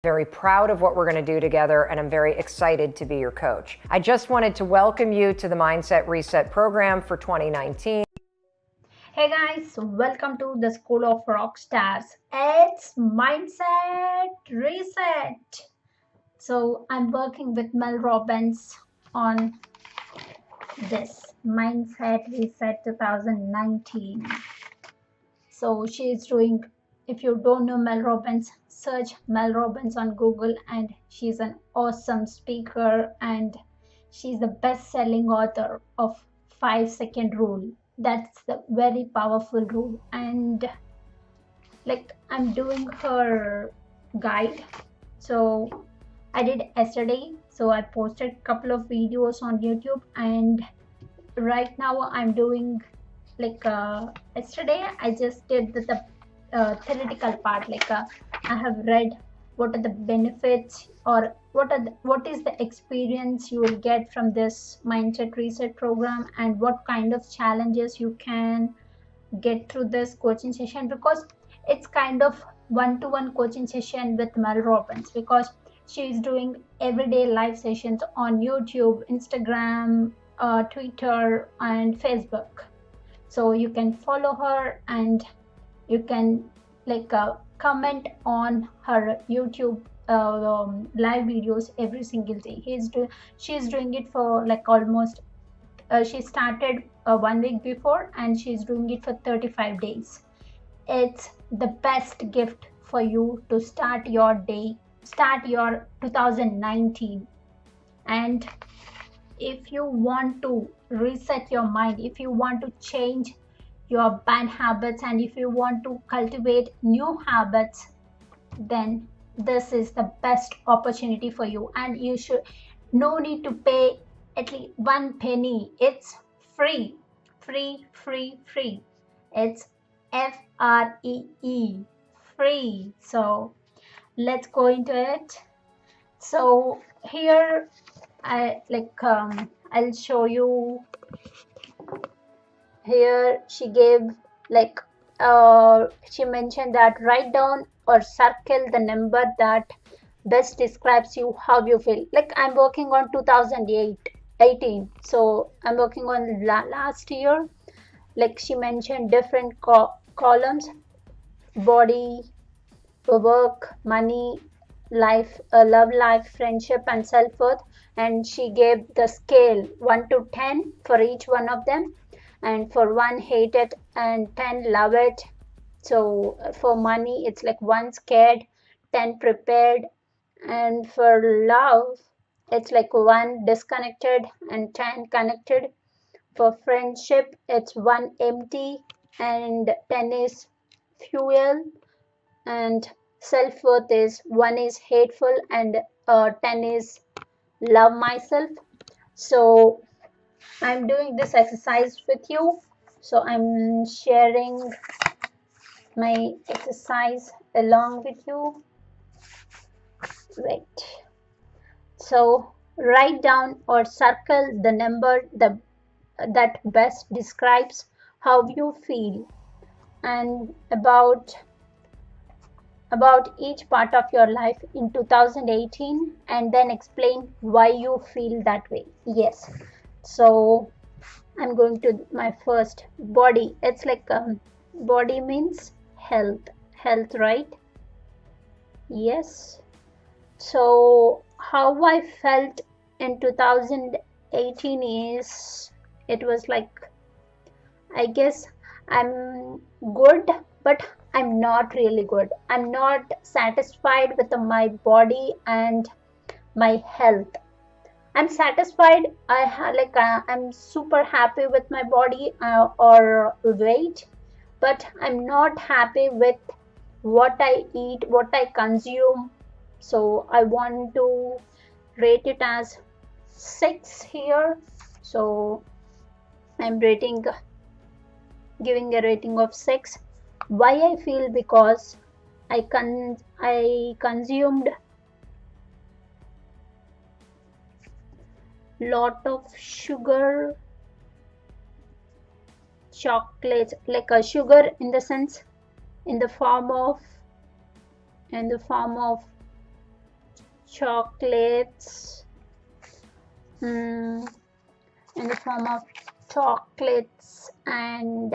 Very proud of what we're going to do together, and I'm very excited to be your coach. I just wanted to welcome you to the Mindset Reset program for 2019. Hey guys, welcome to the School of Rockstars. It's Mindset Reset. So I'm working with Mel Robbins on this Mindset Reset 2019. So she's doing, if you don't know Mel Robbins, search Mel Robbins on Google, and she's an awesome speaker, and she's the best-selling author of 5-second rule. That's the very powerful rule. And like, I'm doing her guide. So I did yesterday. So I posted a couple of videos on YouTube, and right now I'm doing yesterday I just did the theoretical part. I have read what are the benefits, or what is the experience you will get from this Mindset Reset program, and what kind of challenges you can get through this coaching session, because it's kind of one-to-one coaching session with Mel Robbins, because she is doing everyday live sessions on YouTube, Instagram, Twitter, and Facebook. So you can follow her, and you can comment on her YouTube live videos every single day. She's doing it for almost she started 1 week before, and she's doing it for 35 days. It's the best gift for you to start your day, start your 2019. And if you want to reset your mind, if you want to change your bad habits, and if you want to cultivate new habits, then this is the best opportunity for you. And you should no need to pay at least 1 penny. It's free. It's FREE, free. So let's go into it. So here I'll show you. Here she gave she mentioned that write down or circle the number that best describes you, how you feel. I'm working on 2018, so I'm working on last year. She mentioned different columns: body, work, money, life, love life, friendship, and self-worth. And she gave the scale 1 to 10 for each one of them, and for 1 hate it and 10 love it. So for money it's 1 scared, 10 prepared, and for love it's 1 disconnected and 10 connected. For friendship it's 1 empty and 10 is fuel, and self-worth is 1 is hateful and 10 is love myself. So I'm doing this exercise with you, so I'm sharing my exercise along with you. Wait. So write down or circle the number that best describes how you feel, and about each part of your life in 2018, and then explain why you feel that way. Yes. So I'm going to my first body. It's body means health, right? Yes. So how I felt in 2018 is, it was I guess I'm good, but I'm not really good. I'm not satisfied with my body and my health. I'm satisfied. I'm super happy with my body or weight, but I'm not happy with what I eat, what I consume. So I want to rate it as 6 here. So I'm giving a rating of 6. Why I feel? Because I consumed lot of sugar, chocolates, a sugar in the sense, in the form of chocolates, in the form of chocolates and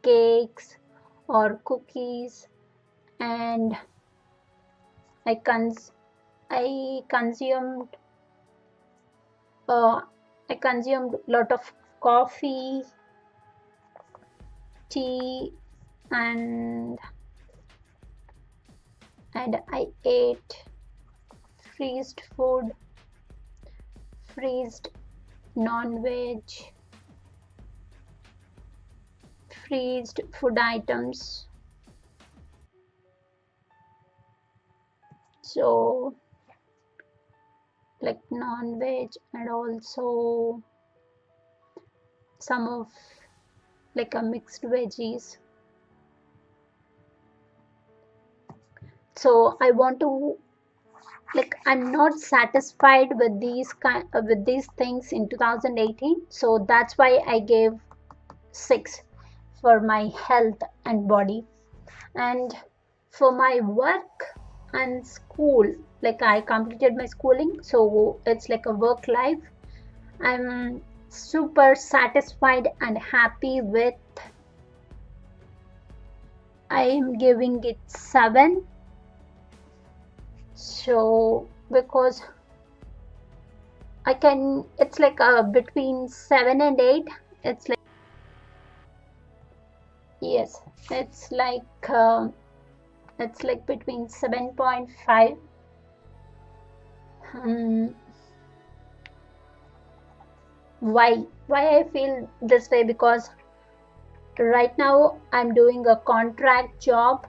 cakes or cookies, and I consumed I consumed lot of coffee, tea, and I ate freezed food, freezed non-veg, freezed food items. So like non-veg, and also some of like a mixed veggies. So I want to, like, I'm not satisfied with these things in 2018, so that's why I gave 6 for my health and body. And for my work and school, like I completed my schooling, so it's like a work life. I'm super satisfied and happy with, I am giving it 7. So because I can, it's like between 7 and 8. It's like, yes, it's like between 7.5. Why I feel this way? Because right now I'm doing a contract job,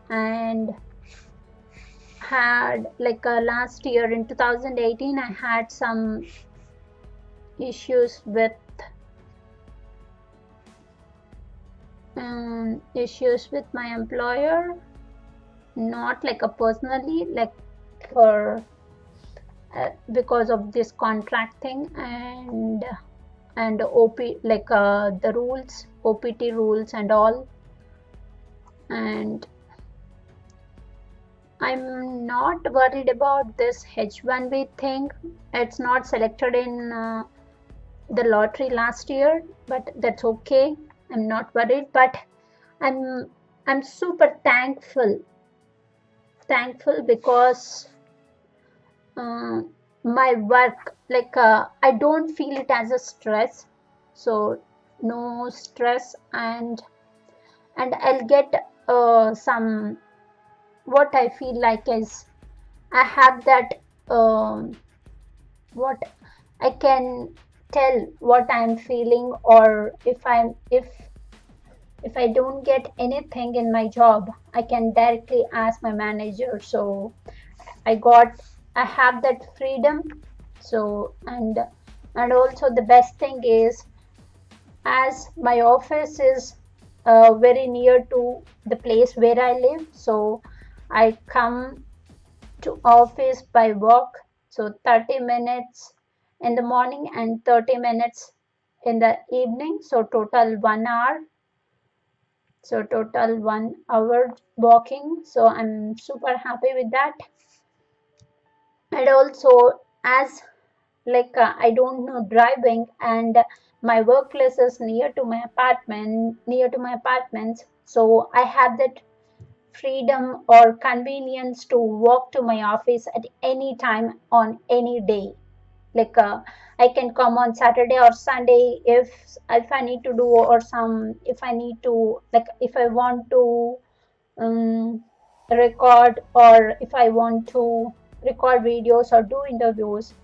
and had like last year in 2018 I had some issues with my employer, not like a personally, like for because of this contract thing, and OP, like the rules, OPT rules and all. And I'm not worried about this H1B thing. It's not selected in the lottery last year, but that's okay. I'm not worried, but I'm super thankful because my work, like I don't feel it as a stress, so no stress, and I'll get some, what I feel like is I have that what I can tell what I'm feeling, or if I don't get anything in my job, I can directly ask my manager. So I have that freedom. So and also the best thing is, as my office is very near to the place where I live, so I come to office by walk, so 30 minutes in the morning and 30 minutes in the evening, so total 1 hour. So total 1 hour walking. So I'm super happy with that. And also, as like I don't know driving, and my workplace is near to my apartments, so I have that freedom or convenience to walk to my office at any time on any day. Like I can come on Saturday or Sunday if I need to do, or if I need to, like if I want to record, or if I want to record videos or do interviews.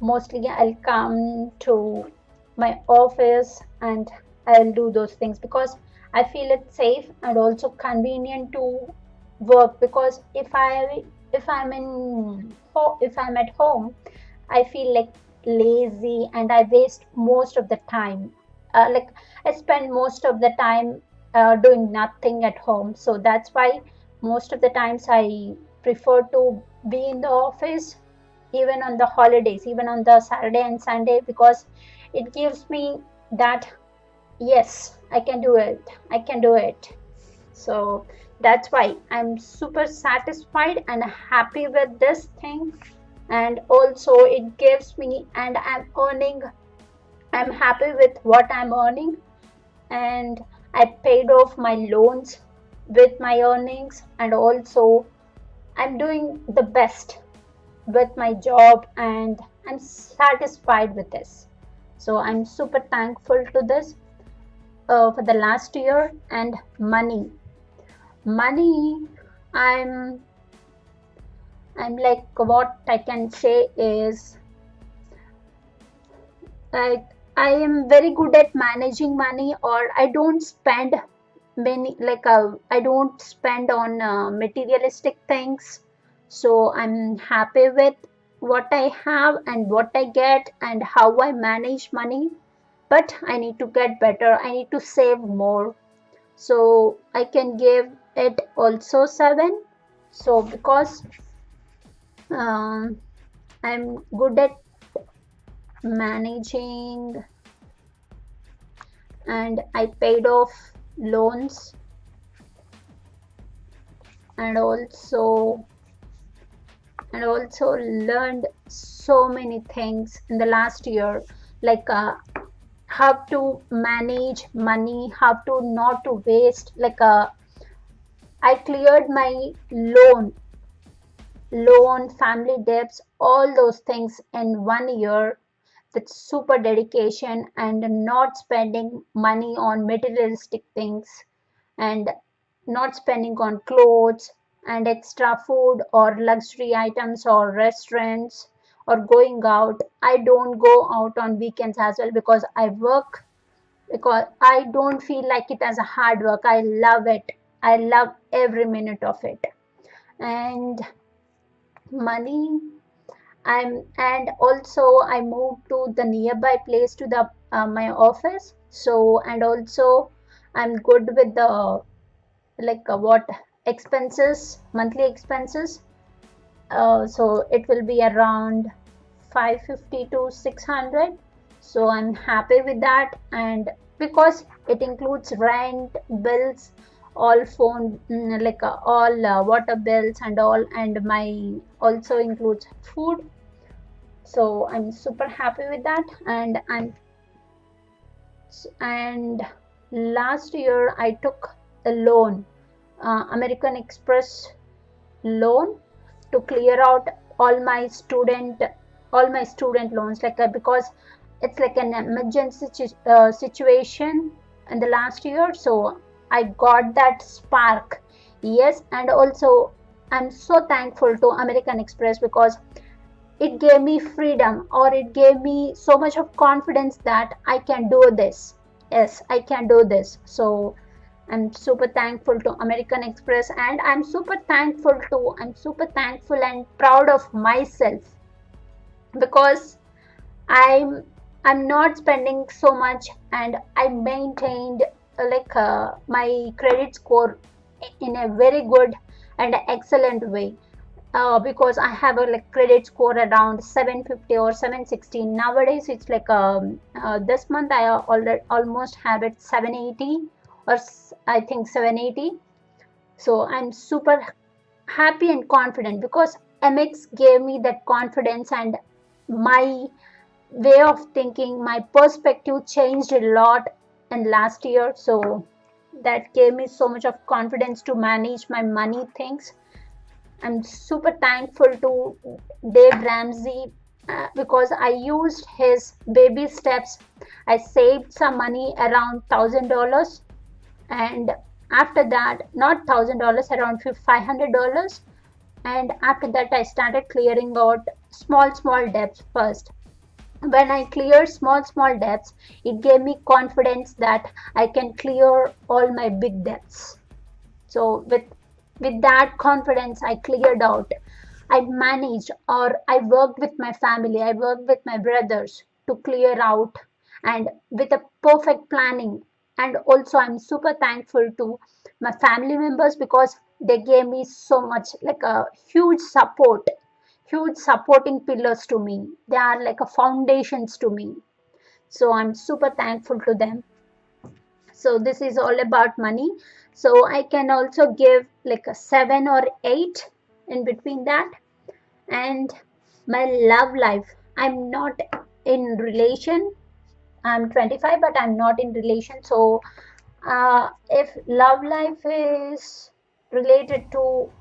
Mostly I'll come to my office and I'll do those things, because I feel it's safe and also convenient to work. Because if I'm at home, I feel like lazy and I waste most of the time. Like I spend most of the time doing nothing at home. So that's why most of the times I prefer to be in the office, even on the holidays, even on the Saturday and Sunday, because it gives me that, yes, I can do it. So that's why I'm super satisfied and happy with this thing. And also it gives me, and I'm happy with what I'm earning. And I paid off my loans with my earnings, and also I'm doing the best with my job, and I'm satisfied with this. So I'm super thankful to this for the last year. And money, I'm like, what I can say is, like, I am very good at managing money, or I don't spend many, like, I don't spend on materialistic things. So I'm happy with what I have and what I get and how I manage money. But I need to get better. I need to save more. So I can give it also 7. So because um, I'm good at managing, and I paid off loans, and also learned so many things in the last year, like how to manage money, how to not to waste, like I cleared my loan, family debts, all those things in 1 year, with super dedication and not spending money on materialistic things, and not spending on clothes and extra food or luxury items or restaurants or going out. I don't go out on weekends as well, because I work, because I don't feel like it as a hard work. I love it. I love every minute of it. And money, and also I moved to the nearby place to the my office. So, and also I'm good with the, like what expenses, monthly expenses. So it will be around 550 to 600. So I'm happy with that. And because it includes rent, bills, all phone, like all water bills and all, and my also includes food. So I'm super happy with that. And last year I took a loan, American Express loan, to clear out all my student loans, like because it's like an emergency situation in the last year. So I got that spark. Yes. And also I'm so thankful to American Express, because it gave me freedom, or it gave me so much of confidence that I can do this. Yes, I can do this. So I'm super thankful to American Express, and I'm super thankful and proud of myself, because I'm I'm not spending so much, and I maintained my credit score in a very good and excellent way. Because I have a like credit score around 750 or 760. Nowadays it's like this month I already almost have it 780, or I think 780. So I'm super happy and confident, because MX gave me that confidence, and my way of thinking, my perspective changed a lot in last year. So that gave me so much of confidence to manage my money things. I'm super thankful to Dave Ramsey, because I used his baby steps. I saved some money around $1,000, and after that, not $1,000, around $500. And after that, I started clearing out small debts first. When I cleared small debts, it gave me confidence that I can clear all my big debts. So with that confidence, I cleared out. I managed, or I worked with my family, I worked with my brothers to clear out, and with a perfect planning. And also I'm super thankful to my family members, because they gave me so much, like a huge supporting pillars to me. They are like a foundations to me. So I'm super thankful to them. So this is all about money. So I can also give like a 7 or 8 in between that. And my love life, I'm not in relation. I'm 25, but I'm not in relation. So if love life is related to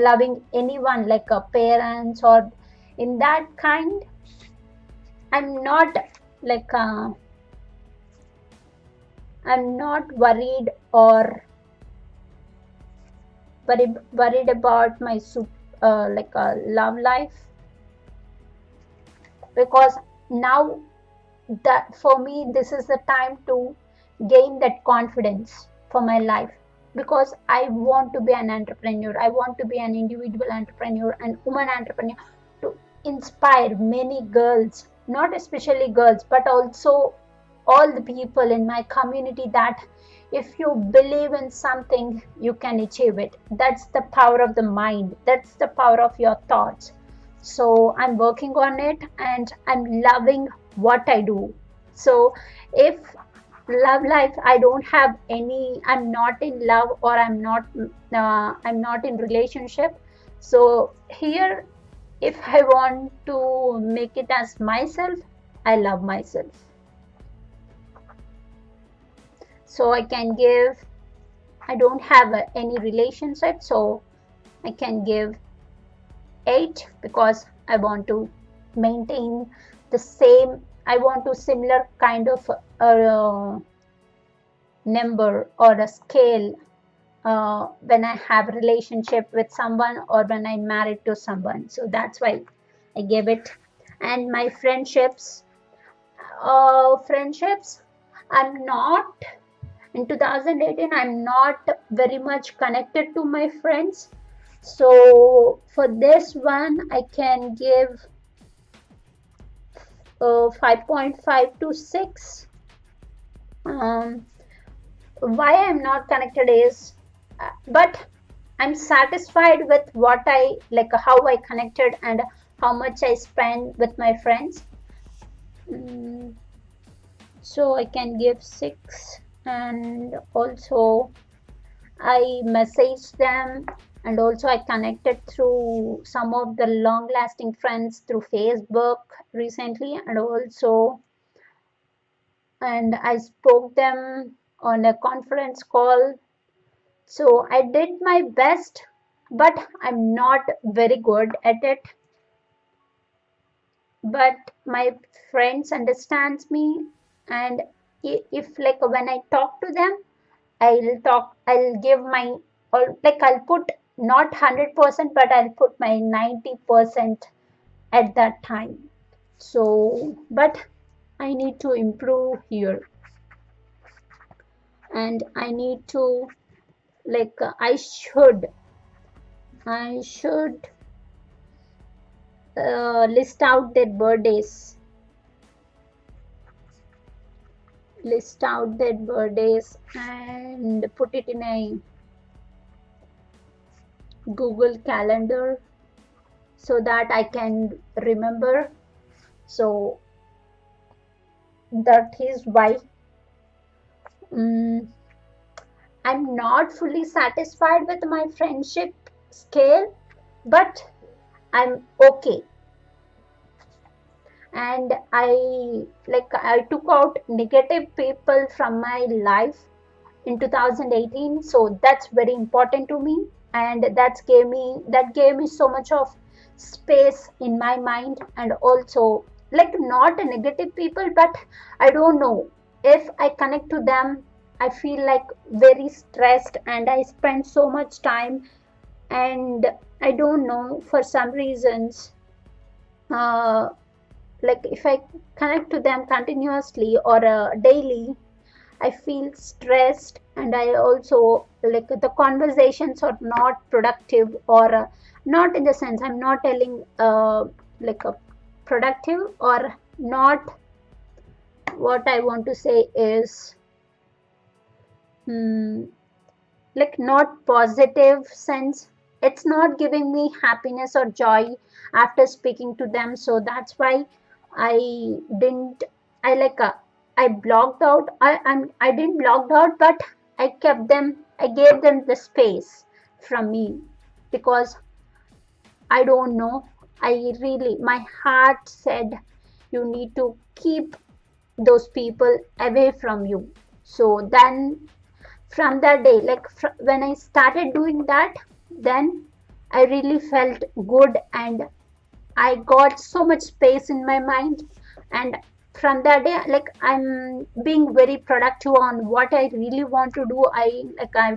loving anyone like a parents or in that kind, I'm not like I'm not worried or worried about my like a love life, because now that for me this is the time to gain that confidence for my life, because I want to be an entrepreneur. I want to be an individual entrepreneur and woman entrepreneur to inspire many girls, not especially girls, but also all the people in my community, that if you believe in something, you can achieve it. That's the power of the mind. That's the power of your thoughts. So I'm working on it and I'm loving what I do. So if love life, I don't have any, I'm not in love, or I'm not in relationship. So here, if I want to make it as myself, I love myself. So I can give, I don't have any relationship, so I can give 8 because I want to maintain the same, I want to similar kind of number or a scale when I have a relationship with someone or when I'm married to someone. So that's why I gave it. And my friendships, I'm not, in 2018, I'm not very much connected to my friends. So for this one, I can give 5.5 to 6. Why I'm not connected is, but I'm satisfied with what I like, how I connected and how much I spend with my friends. So I can give 6. And also I message them, and also I connected through some of the long lasting friends through Facebook recently, and I spoke them on a conference call. So I did my best, but I'm not very good at it. But my friends understands me, and if like when I talk to them, I'll give my, or like I'll put not 100%, but I'll put my 90% at that time. So, but I need to improve here, and I need to like I should list out their birthdays, and put it in a Google Calendar so that I can remember. So that is why I'm not fully satisfied with my friendship scale, but I'm okay. And I took out negative people from my life in 2018, so that's very important to me, and that gave me so much of space in my mind. And also, like, not a negative people, but I don't know, if I connect to them, I feel like very stressed and I spend so much time, and I don't know, for some reasons, uh, like if I connect to them continuously or daily, I feel stressed, and I also like the conversations are not productive, or not in the sense, I'm not telling like a productive, or not, what I want to say is like not positive sense. It's not giving me happiness or joy after speaking to them. So that's why I didn't, I like I blocked out, I didn't blocked out, but I kept them I gave them the space from me, because I don't know, my heart said you need to keep those people away from you. So then from that day, like when I started doing that, then I really felt good, and I got so much space in my mind. And from that day, like I'm being very productive on what I really want to do. I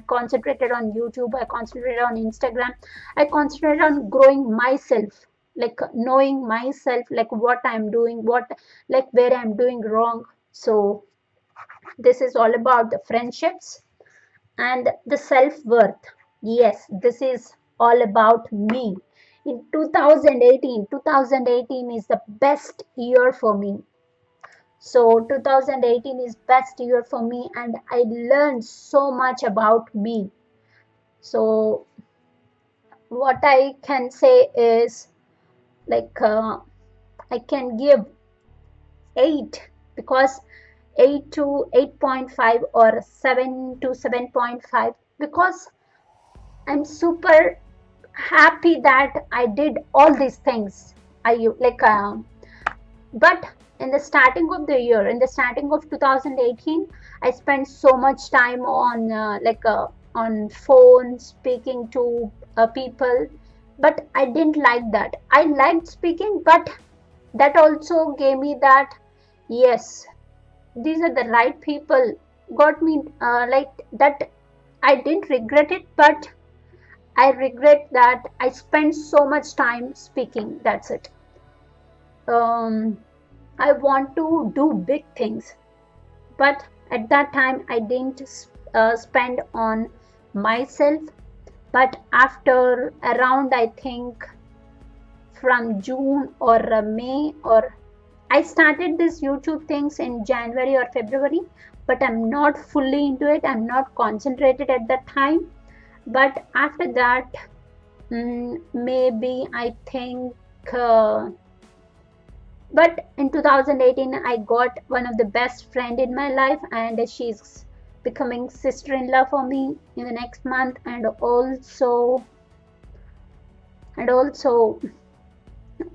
concentrated on YouTube, I concentrated on Instagram, I concentrated on growing myself, like knowing myself, like what I'm doing, what, like where I'm doing wrong. So this is all about the friendships and the self-worth. Yes, this is all about me. In 2018 is the best year for me. So 2018 is best year for me, and I learned so much about me. So what I can say is, like I can give 8, because 8 to 8.5 or 7 to 7.5, because I'm super happy that I did all these things. But in the starting of the year, in the starting of 2018, I spent so much time on on phone speaking to people, but I didn't like that. I liked speaking, but that also gave me that, yes, these are the right people, got me like that. I didn't regret it, but I regret that I spent so much time speaking. That's it. I want to do big things, but at that time I didn't spend on myself. But after around, I think from June or May, or I started this YouTube things in January or February, but I'm not fully into it. I'm not concentrated at that time. But after that, maybe I think, but in 2018, I got one of the best friend in my life, and she's becoming sister-in-law for me in the next month. And also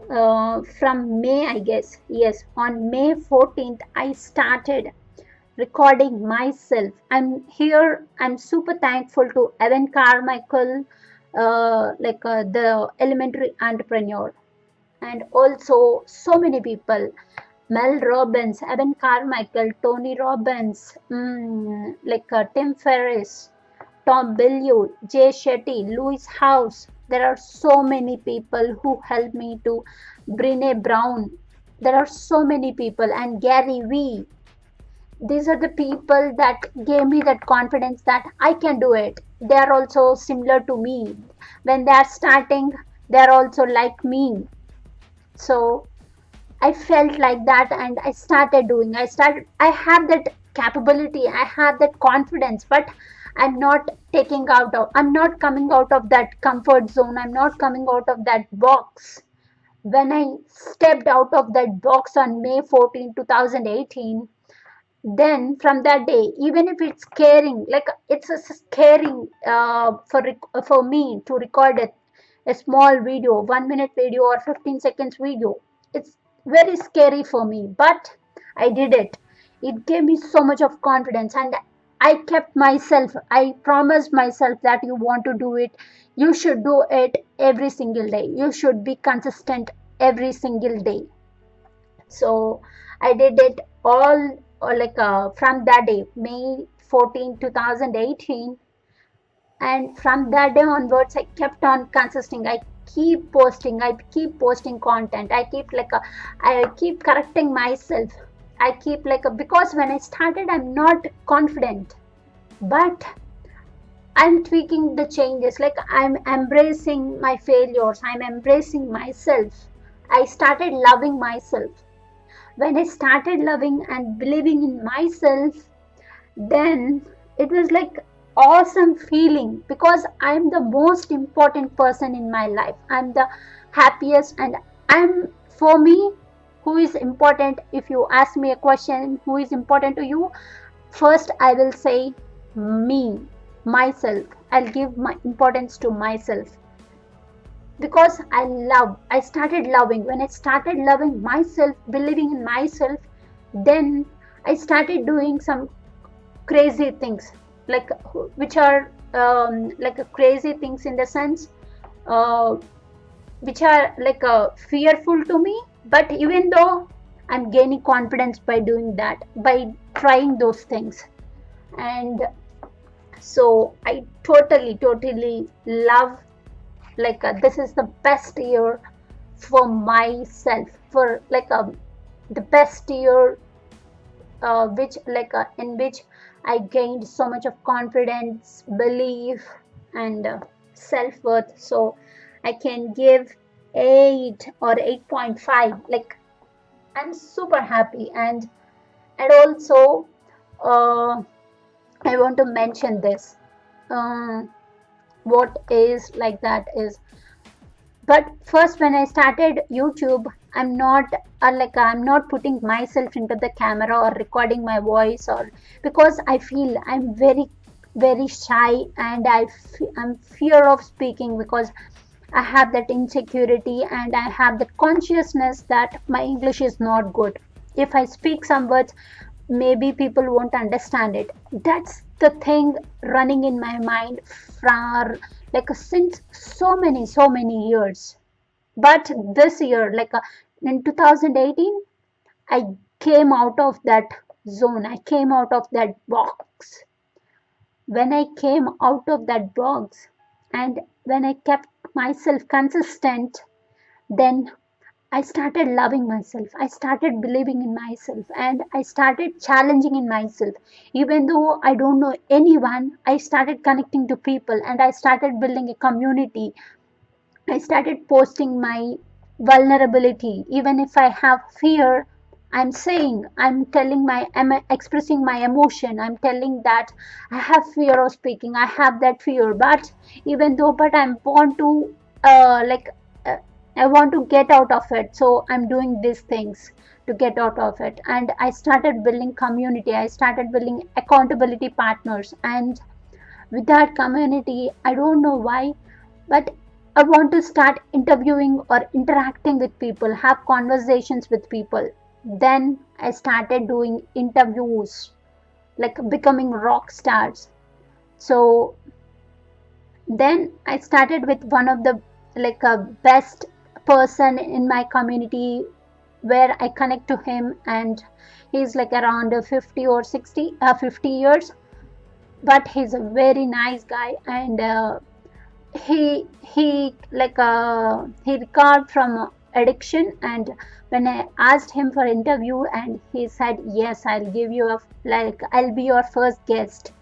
from May, I guess, yes, on May 14th, I started recording myself. I'm super thankful to Evan Carmichael, the elementary entrepreneur, and also so many people: Mel Robbins, Evan Carmichael, Tony Robbins, Tim Ferriss, Tom Bilyeu, Jay Shetty, Louis House. There are so many people who helped me to Brene Brown. There are so many people, and Gary Vee. These are the people that gave me that confidence that I can do it. They are also similar to me. When they are starting, they are also like me. So I felt like that, and I started doing. I have that capability, I have that confidence, but I'm not I'm not coming out of that comfort zone. I'm not coming out of that box. When I stepped out of that box on May 14, 2018, then from that day, even if it's scaring, like it's a scaring for me to record a small video, 1 minute video or 15 seconds video, it's very scary for me, but I did it. It gave me so much of confidence, and I kept myself, I promised myself that you want to do it, you should do it every single day, you should be consistent every single day. So I did it all, or from that day, May 14, 2018, and from that day onwards, I kept on consisting. I keep posting content. I keep correcting myself. I keep because when I started, I'm not confident, but I'm tweaking the changes. Like I'm embracing my failures. I'm embracing myself. I started loving myself. When I started loving and believing in myself, then it was like awesome feeling, because I'm the most important person in my life. I'm the happiest, and for me, who is important? If you ask me a question, who is important to you? First, I will say me. myself. I'll give my importance to myself, because I started loving. When I started loving myself, believing in myself, then I started doing some crazy things, like which are like crazy things in the sense, uh, which are like fearful to me. But even though I'm gaining confidence by doing that, by trying those things. And so I totally love, like this is the best year for myself, for like the best year, which like in which I gained so much of confidence, belief, and self-worth. So I can give 8 or 8.5. Like, I'm super happy. And also, uh, I want to mention this. What is like that is, but first when I started YouTube, I'm not putting myself into the camera or recording my voice, or because I feel I'm very shy, and I'm fear of speaking, because I have that insecurity, and I have that consciousness that my English is not good. If I speak some words, maybe people won't understand it. That's the thing running in my mind for like since so many years. But this year, like in 2018, I came out of that zone. I came out of that box. When I came out of that box, and when I kept myself consistent, then I started loving myself. I started believing in myself, and I started challenging in myself. Even though I don't know anyone, I started connecting to people, and I started building a community. I started posting my vulnerability. Even if I have fear, I'm telling I'm expressing my emotion. I'm telling that I have fear of speaking. I have that fear, but but I want to, like, uh, I want to get out of it. So I'm doing these things to get out of it. And I started building community. I started building accountability partners. And with that community, I don't know why, but I want to start interviewing or interacting with people, have conversations with people. Then I started doing interviews, like becoming rock stars. So then I started with one of the, like a best person in my community, where I connect to him, and he's like around 50 or 60 50 years, but he's a very nice guy. And he recovered from addiction. And when I asked him for interview, and he said, yes, I'll be your first guest.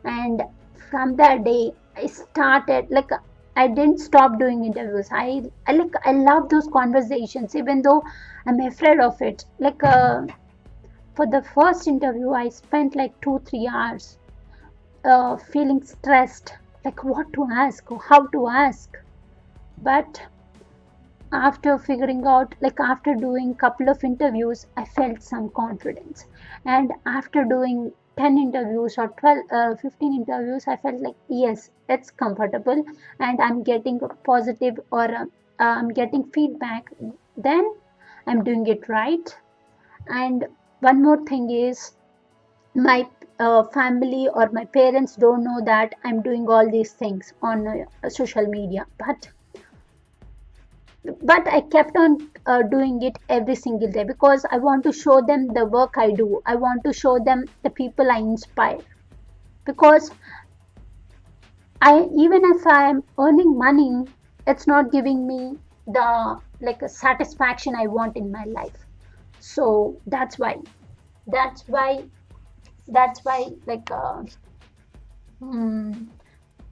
And from that day, I started, like, I didn't stop doing interviews. I love those conversations, even though I'm afraid of it. For the first interview, I spent like 2-3 hours, feeling stressed, like what to ask or how to ask. But after figuring out, like after doing couple of interviews, I felt some confidence. And after doing 10 interviews or 12 15 interviews, I felt like, yes, it's comfortable, and I'm getting a positive, or I'm getting feedback, then I'm doing it right. And one more thing is, my family or my parents don't know that I'm doing all these things on social media, but I kept on doing it every single day, because I want to show them the work I do. I want to show them the people I inspire, because I even if I am earning money, it's not giving me the, like a satisfaction I want in my life. So that's why that's why like hmm,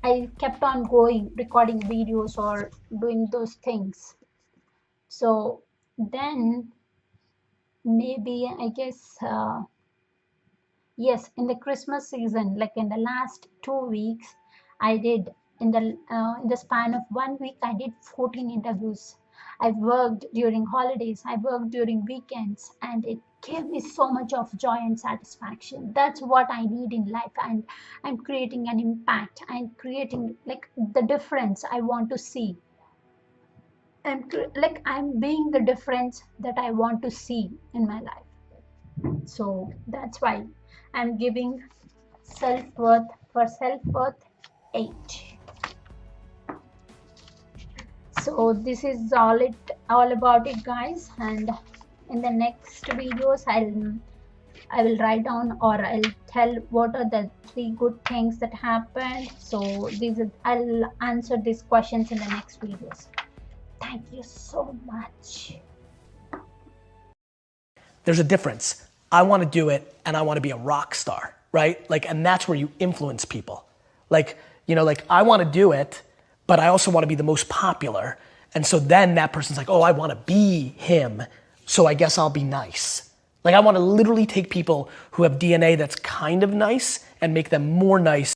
I kept on going, recording videos or doing those things. So then maybe I guess, yes, in the Christmas season, like in the last 2 weeks, I did, in the span of 1 week, I did 14 interviews. I worked during holidays, I worked during weekends, and it gave me so much of joy and satisfaction. That's what I need in life, and I'm creating an impact. I'm creating like the difference I want to see. I'm being the difference that I want to see in my life. So that's why I'm giving self-worth for self-worth 8. So this is all about it, guys, and in the next videos I will write down, or I'll tell what are the 3 good things that happened. So I'll answer these questions in the next videos. Thank you so much. There's a difference. I want to do it and I want to be a rock star, right? Like, and that's where you influence people. Like, you know, like I want to do it, but I also want to be the most popular. And so then that person's like, oh, I want to be him, so I guess I'll be nice. Like I want to literally take people who have DNA that's kind of nice and make them more nice